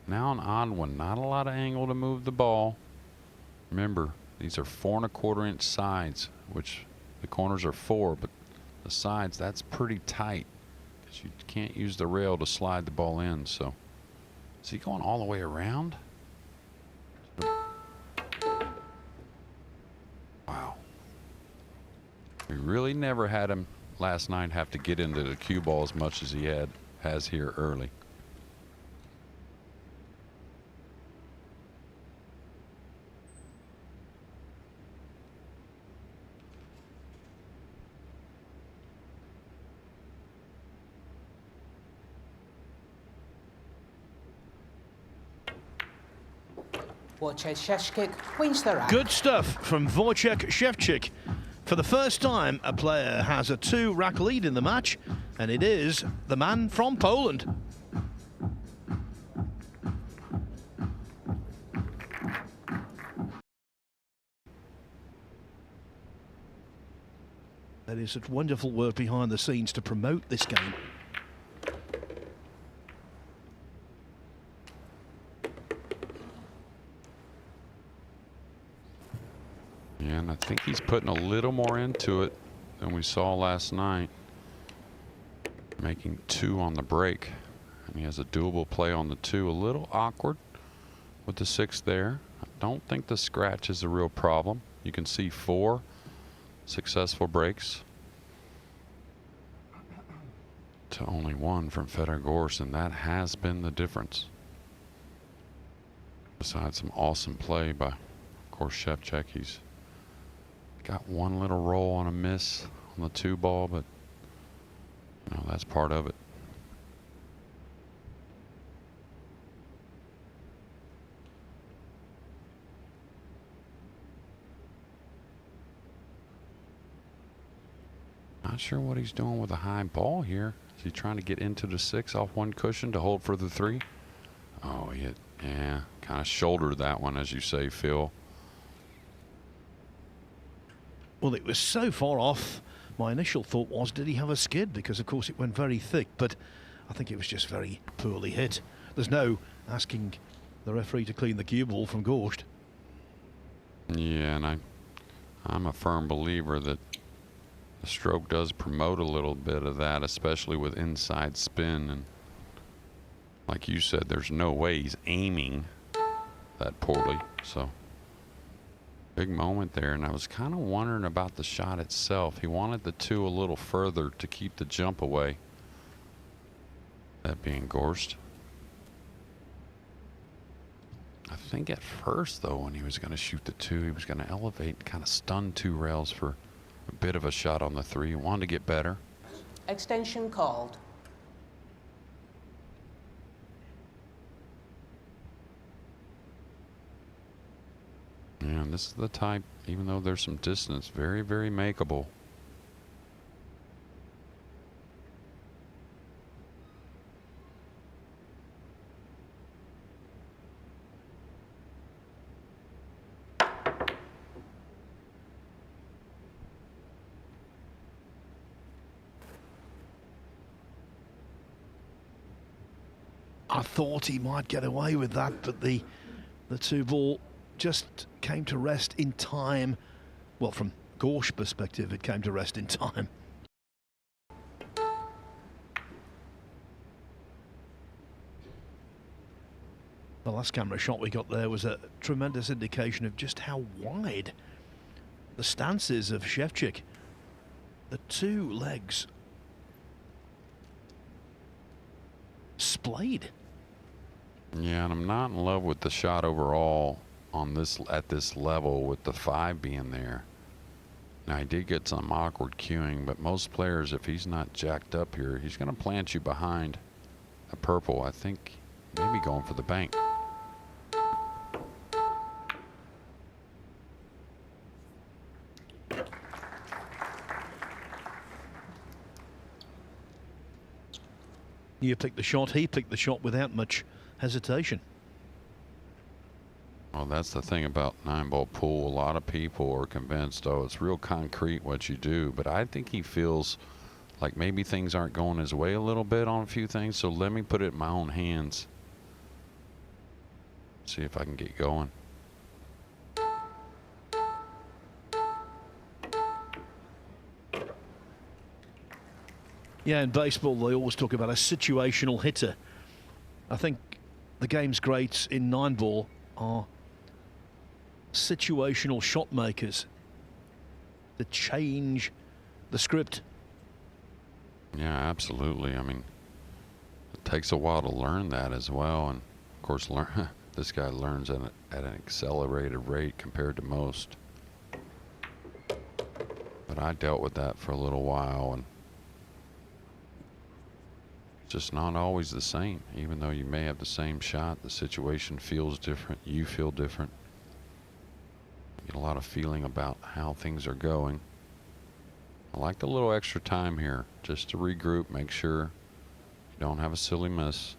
Now an odd one. Not a lot of angle to move the ball. Remember, these are 4 1/4 inch sides, which the corners are 4, but the sides, that's pretty tight because you can't use the rail to slide the ball in. So is he going all the way around? Wow. We really never had him last night have to get into the cue ball as much as he has here early. Wojciech Szewczyk wins the round. Good stuff from Wojciech Szewczyk. For the first time, a player has a 2-rack lead in the match, and it is the man from Poland. That is such wonderful work behind the scenes to promote this game. Yeah, and I think he's putting a little more into it than we saw last night. Making 2 on the break. And he has a doable play on the 2. A little awkward with the 6 there. I don't think the scratch is a real problem. You can see 4 successful breaks to only 1 from Fedor Gorst, and that has been the difference. Besides some awesome play by, of course, Szewczyk. He's got 1 little roll on a miss on the 2 ball, but you know, that's part of it. Not sure what he's doing with a high ball here. Is he trying to get into the 6 off 1 cushion to hold for the 3? Oh, he hit, yeah, kind of shouldered that one, as you say, Phil. Well, it was so far off. My initial thought was, did he have a skid? Because, of course, it went very thick, but I think it was just very poorly hit. There's no asking the referee to clean the cue ball from Gorst. Yeah, and I'm a firm believer that the stroke does promote a little bit of that, especially with inside spin. And like you said, there's no way he's aiming that poorly. So big moment there, and I was kind of wondering about the shot itself. He wanted the 2 a little further to keep the jump away. That being Gorst. I think at first, though, when he was going to shoot the 2, he was going to elevate, kind of stun 2 rails for a bit of a shot on the 3. He wanted to get better. Extension called. Yeah, and this is the type, even though there's some distance, very, very makeable. I thought he might get away with that, but the 2 ball just came to rest in time. Well, from Gorst's perspective, it came to rest in time. The last camera shot we got there was a tremendous indication of just how wide the stance is of Szewczyk. The 2 legs splayed. Yeah, and I'm not in love with the shot overall. on this at this level with the 5 being there. Now he did get some awkward cueing, but most players, if he's not jacked up here, he's going to plant you behind a purple. I think maybe going for the bank. You picked the shot, he picked the shot without much hesitation. Well, that's the thing about 9-ball pool. A lot of people are convinced, oh, it's real concrete what you do. But I think he feels like maybe things aren't going his way a little bit on a few things. So let me put it in my own hands. See if I can get going. Yeah, in baseball, they always talk about a situational hitter. I think the game's greats in 9-ball are situational shot makers that change the script. Yeah, absolutely. I mean, it takes a while to learn that as well. And of course, this guy learns at an accelerated rate compared to most. But I dealt with that for a little while, and it's just not always the same. Even though you may have the same shot, the situation feels different. You feel different. You get a lot of feeling about how things are going. I like the little extra time here just to regroup, make sure you don't have a silly miss.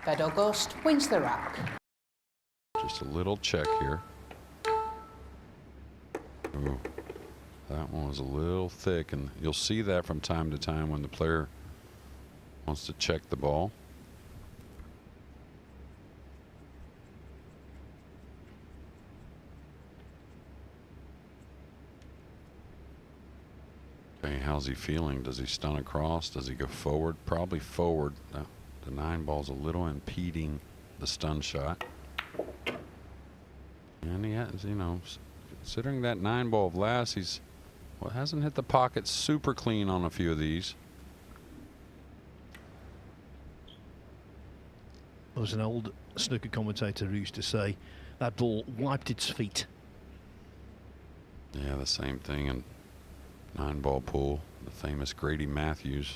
Fedor Gorst wins the rack. Just a little check here. Ooh, that one was a little thick, and you'll see that from time to time when the player wants to check the ball. Okay, how's he feeling? Does he stun across? Does he go forward? Probably forward. The 9-ball's a little impeding the stun shot. And he has, you know, considering that 9-ball of last, he's hasn't hit the pocket super clean on a few of these. There was an old snooker commentator who used to say that ball wiped its feet. Yeah, the same thing in 9-ball pool. The famous Grady Matthews.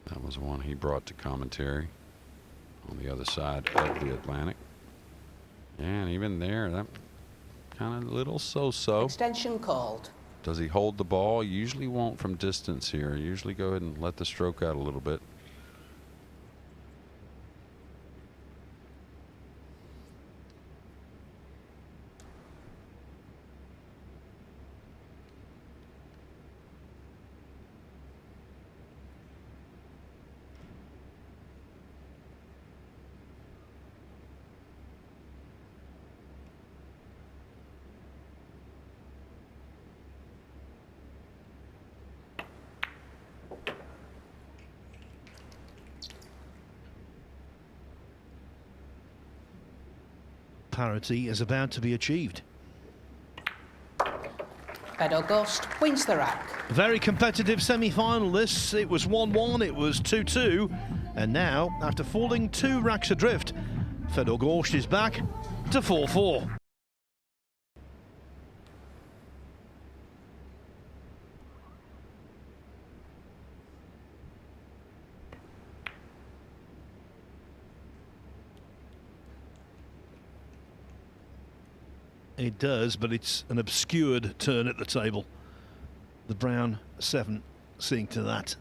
That was one he brought to commentary on the other side of the Atlantic. And even there, that kind of little so-so. Extension called. Does he hold the ball? Usually won't from distance here. Usually go ahead and let the stroke out a little bit. Parity is about to be achieved. Fedor Gorst wins the rack. Very competitive semi-final this. It was 1-1, it was 2-2, and now, after falling 2 racks adrift, Fedor Gorst is back to 4-4. It does, but it's an obscured turn at the table. The brown 7 seeing to that.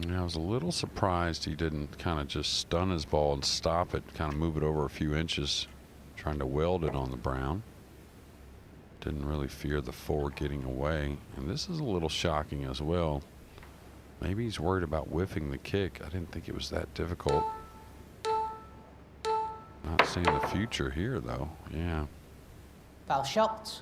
Yeah, I was a little surprised he didn't kind of just stun his ball and stop it, kind of move it over a few inches, trying to weld it on the brown. Didn't really fear the forward getting away. And this is a little shocking as well. Maybe he's worried about whiffing the kick. I didn't think it was that difficult. Not seeing the future here, though. Yeah. Foul shot.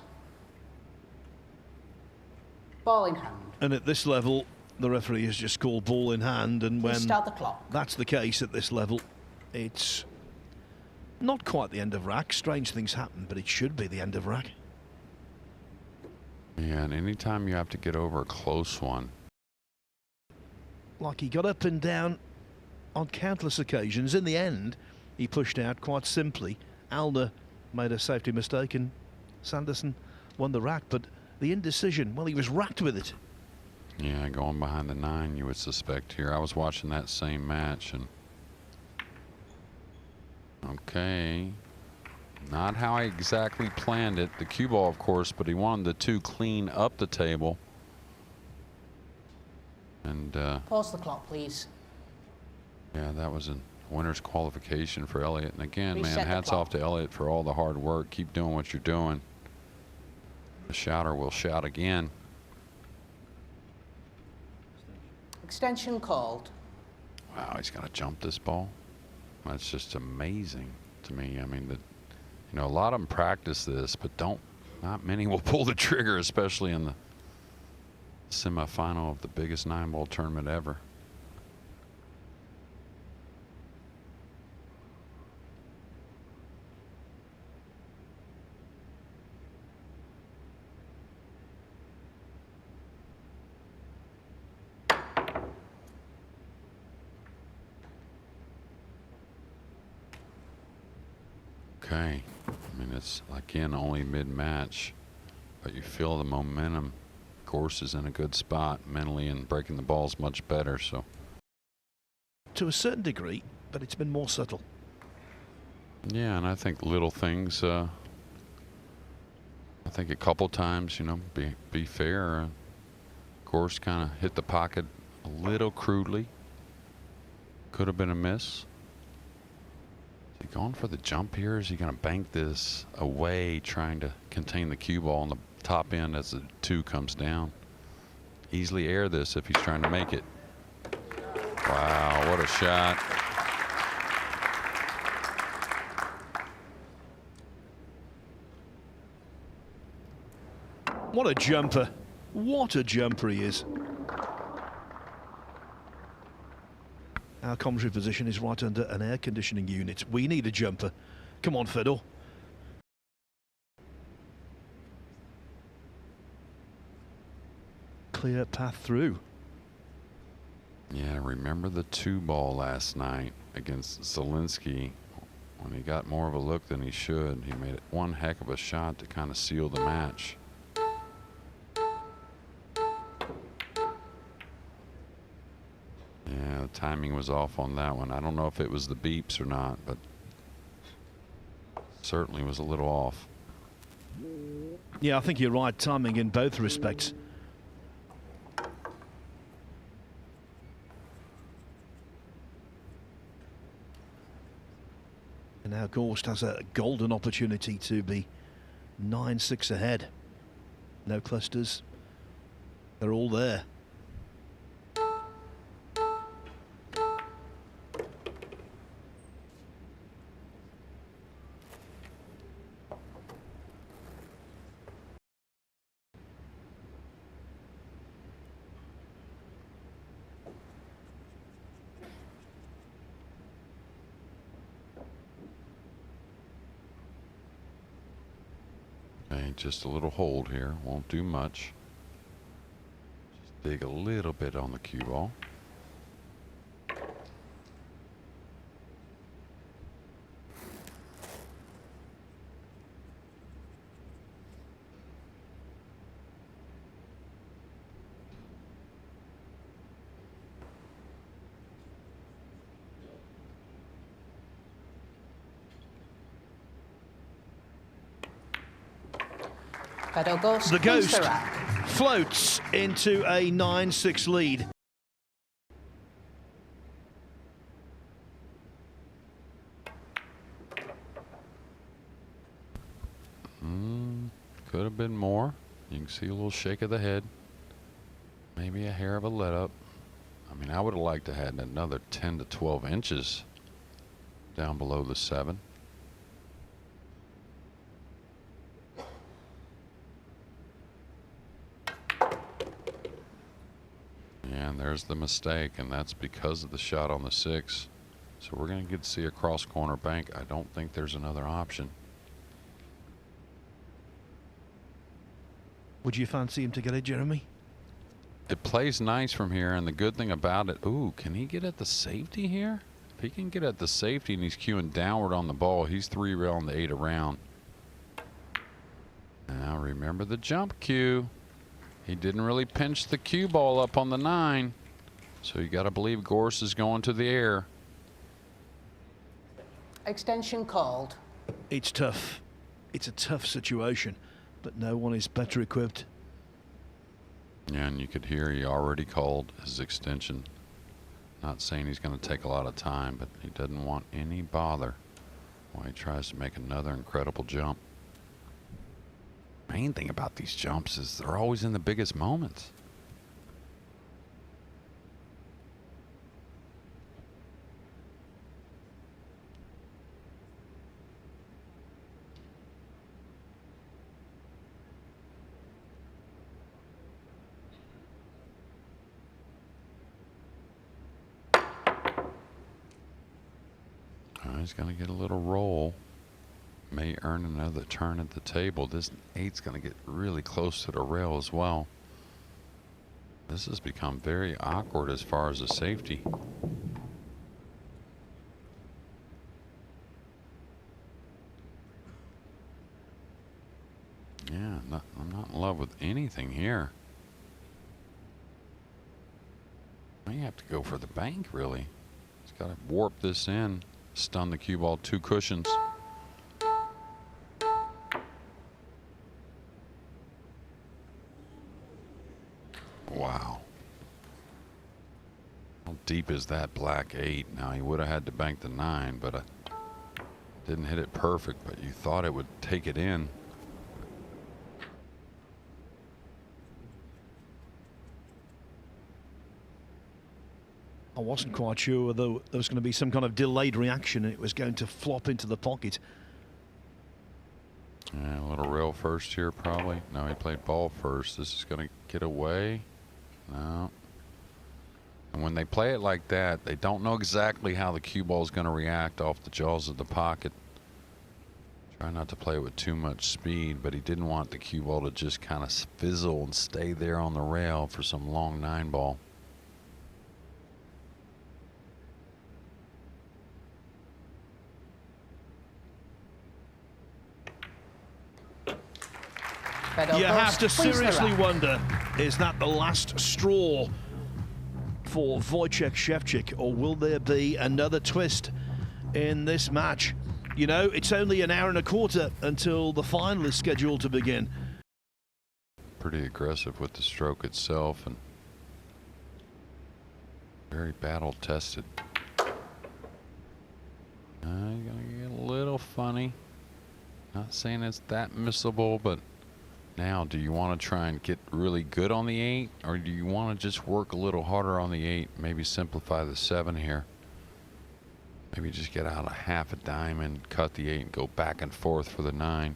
Ball in hand. And at this level, the referee has just called ball in hand, and when Start the clock. that's the case at this level, it's not quite the end of rack. Strange things happen, but it should be the end of rack. Yeah, and anytime you have to get over a close one. Like he got up and down on countless occasions. In the end, he pushed out quite simply. Alner made a safety mistake and Sanderson won the rack, but the indecision, well, he was racked with it. Yeah, going behind the 9, you would suspect here. I was watching that same match, and okay, not how I exactly planned it. The cue ball, of course, but he wanted the 2 clean up the table. And Pause the clock, please. yeah, that was a winner's qualification for Elliott. And again, Reset man, the hats clock. off to Elliott for all the hard work. Keep doing what you're doing. The shouter will shout again. Extension called. Wow, he's got to jump this ball. That's just amazing to me. I mean, you know, a lot of them practice this, but not many will pull the trigger, especially in the semifinal of the biggest 9-ball tournament ever. Okay, I mean, it's again only mid-match, but you feel the momentum. Gorst is in a good spot mentally, and breaking the ball's much better. So, To a certain degree, but it's been more subtle. yeah, and I think little things. I think a couple times, you know, be fair. Gorst kind of hit the pocket a little crudely. Could have been a miss. Is he going for the jump here? Is he going to bank this away, trying to contain the cue ball on the top end as the 2 comes down? Easily air this if he's trying to make it. Wow, what a shot. What a jumper. What a jumper he is. Our commentary position is right under an air conditioning unit. We need a jumper. Come on, Fedor. Clear path through. Yeah, remember the 2-ball last night against Zielinski when he got more of a look than he should. He made one heck of a shot to kind of seal the match. Yeah, the timing was off on that one. I don't know if it was the beeps or not, but certainly was a little off. Yeah, I think you're right. Timing in both respects. And now Gorst has a golden opportunity to be 9-6 ahead. No clusters. They're all there. Okay, just a little hold here. Won't do much. Just dig a little bit on the cue ball. Fedor Gorst The wins Ghost the rack. floats into a 9-6 lead. could have been more. You can see a little shake of the head. Maybe a hair of a let up. I mean, I would have liked to have had another 10 to 12 inches down below the 7. And there's the mistake, and that's because of the shot on the 6. So we're going to get to see a cross corner bank. I don't think there's another option. Would you fancy him to get it, Jeremy? It plays nice from here, and the good thing about it, ooh, can he get at the safety here? If he can get at the safety and he's cueing downward on the ball, he's 3 on the 8 around. Now remember the jump cue. He didn't really pinch the cue ball up on the 9. So you got to believe Gorst is going to the air. Extension called. It's tough. It's a tough situation, but no one is better equipped. Yeah, and you could hear he already called his extension. Not saying he's going to take a lot of time, but he doesn't want any bother while he tries to make another incredible jump. Main thing about these jumps is they're always in the biggest moments. He's going to get a little roll. May earn another turn at the table. This 8's going to get really close to the rail as well. This has become very awkward as far as the safety. Yeah, I'm not in love with anything here. You have to go for the bank, really. He's got to warp this in, stun the cue ball 2 cushions. Wow. How deep is that black 8? Now he would have had to bank the 9, but didn't hit it perfect, but you thought it would take it in. I wasn't quite sure whether there was going to be some kind of delayed reaction and it was going to flop into the pocket. Yeah, a little rail first here probably. No, he played ball first. This is going to get away. No. And when they play it like that, they don't know exactly how the cue ball is going to react off the jaws of the pocket. Try not to play it with too much speed, but he didn't want the cue ball to just kind of fizzle and stay there on the rail for some long 9 ball. Fedor You have to Gorst wins the seriously round. wonder, is that the last straw for Wojciech Szewczyk, or will there be another twist in this match? You know, it's only an hour and a quarter until the final is scheduled to begin. Pretty aggressive with the stroke itself and very battle tested. You're gonna get a little funny. Not saying it's that missable, but now do you want to try and get really good on the 8, or do you want to just work a little harder on the 8, maybe simplify the 7 here? Maybe just get out a half a diamond, cut the 8 and go back and forth for the 9.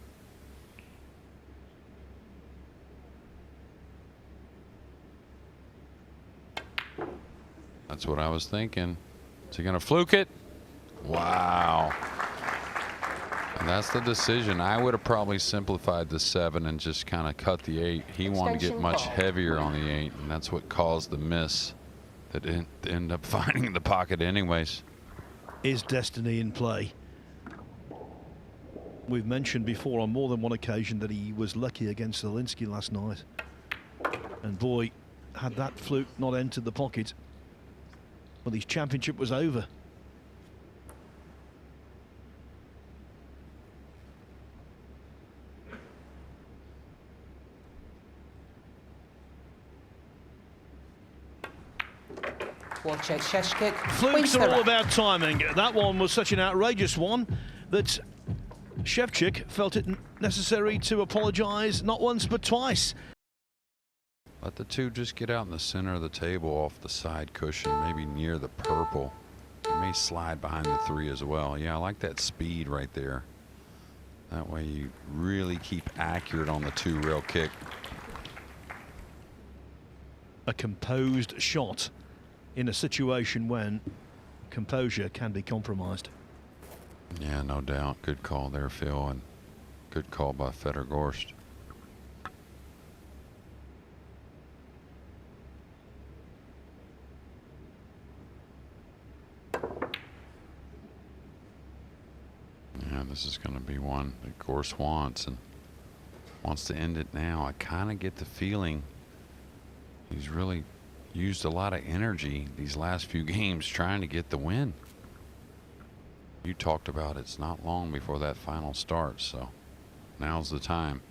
That's what I was thinking. Is he going to fluke it? Wow. And that's the decision. I would have probably simplified the 7 and just kind of cut the 8. He wanted to get much heavier on the 8, and that's what caused the miss that ended up finding the pocket anyways. Is destiny in play? We've mentioned before on more than one occasion that he was lucky against Zielinski last night. And boy, had that fluke not entered the pocket, well, his championship was over. Wojciech Szewczyk Flukes wins the are all round. about timing. That one was such an outrageous one that Szewczyk felt it necessary to apologise, not once but twice. Let the two just get out in the center of the table off the side cushion, maybe near the purple. It may slide behind the 3 as well. Yeah, I like that speed right there. That way you really keep accurate on the 2-rail kick. A composed shot in a situation when composure can be compromised. Yeah, no doubt. Good call there, Phil, and good call by Fedor Gorst. Yeah, this is going to be one that Gorst wants and wants to end it now. I kind of get the feeling he's really used a lot of energy these last few games trying to get the win. You talked about it's not long before that final starts, so now's the time.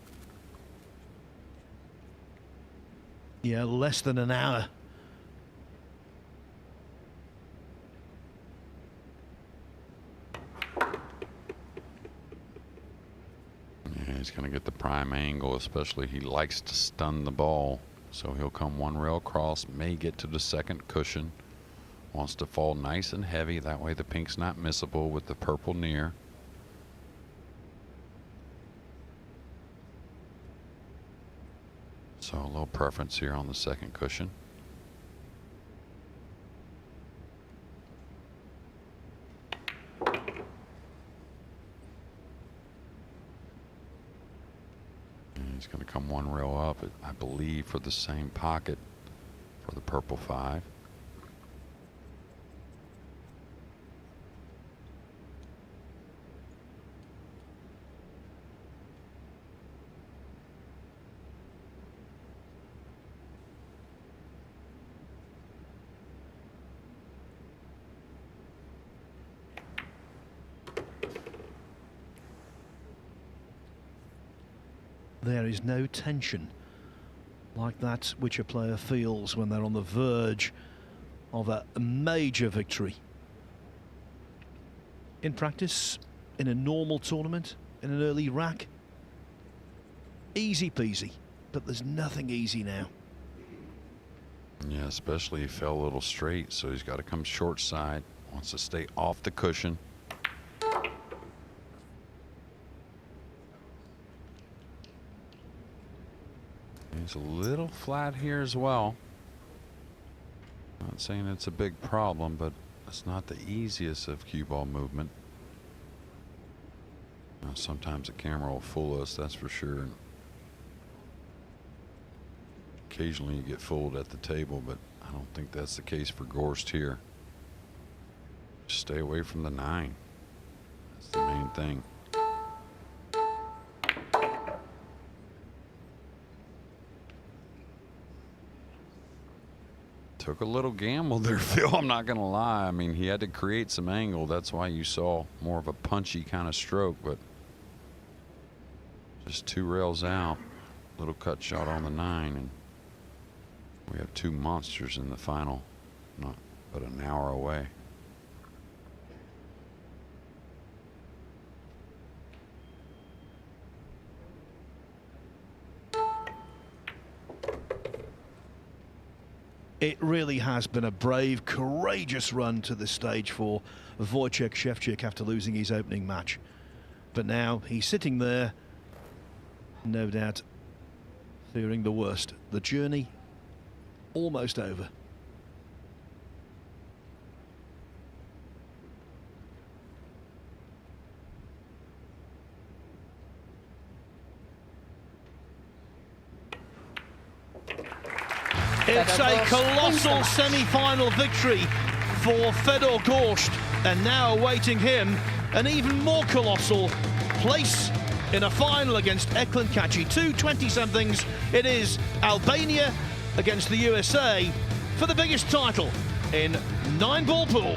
Yeah, less than an hour. Yeah, he's going to get the prime angle, especially he likes to stun the ball. So he'll come 1 rail across, may get to the second cushion. Wants to fall nice and heavy, that way the pink's not missable with the purple near. So a little preference here on the second cushion. And he's going to come 1 rail up, I believe, for the same pocket for the purple 5. There is no tension like that which a player feels when they're on the verge of a major victory. In practice, in a normal tournament, in an early rack, easy peasy, but there's nothing easy now. Yeah, especially he fell a little straight, so he's got to come short side. Wants to stay off the cushion. He's a little flat here as well. Not saying it's a big problem, but it's not the easiest of cue ball movement. Now, sometimes the camera will fool us, that's for sure. And occasionally you get fooled at the table, but I don't think that's the case for Gorst here. Just stay away from the 9. That's the main thing. Took a little gamble there, Phil. I'm not going to lie. I mean, he had to create some angle. That's why you saw more of a punchy kind of stroke, but just 2 rails out. Little cut shot on the 9, and we have 2 monsters in the final, not but an hour away. It really has been a brave, courageous run to this stage for Wojciech Szewczyk after losing his opening match. But now he's sitting there, no doubt fearing the worst. The journey almost over. It's a colossal semi-final victory for Fedor Gorst, and now awaiting him an even more colossal place in a final against Eklent Kaçi. 2 20-somethings. It is Albania against the USA for the biggest title in 9-ball pool.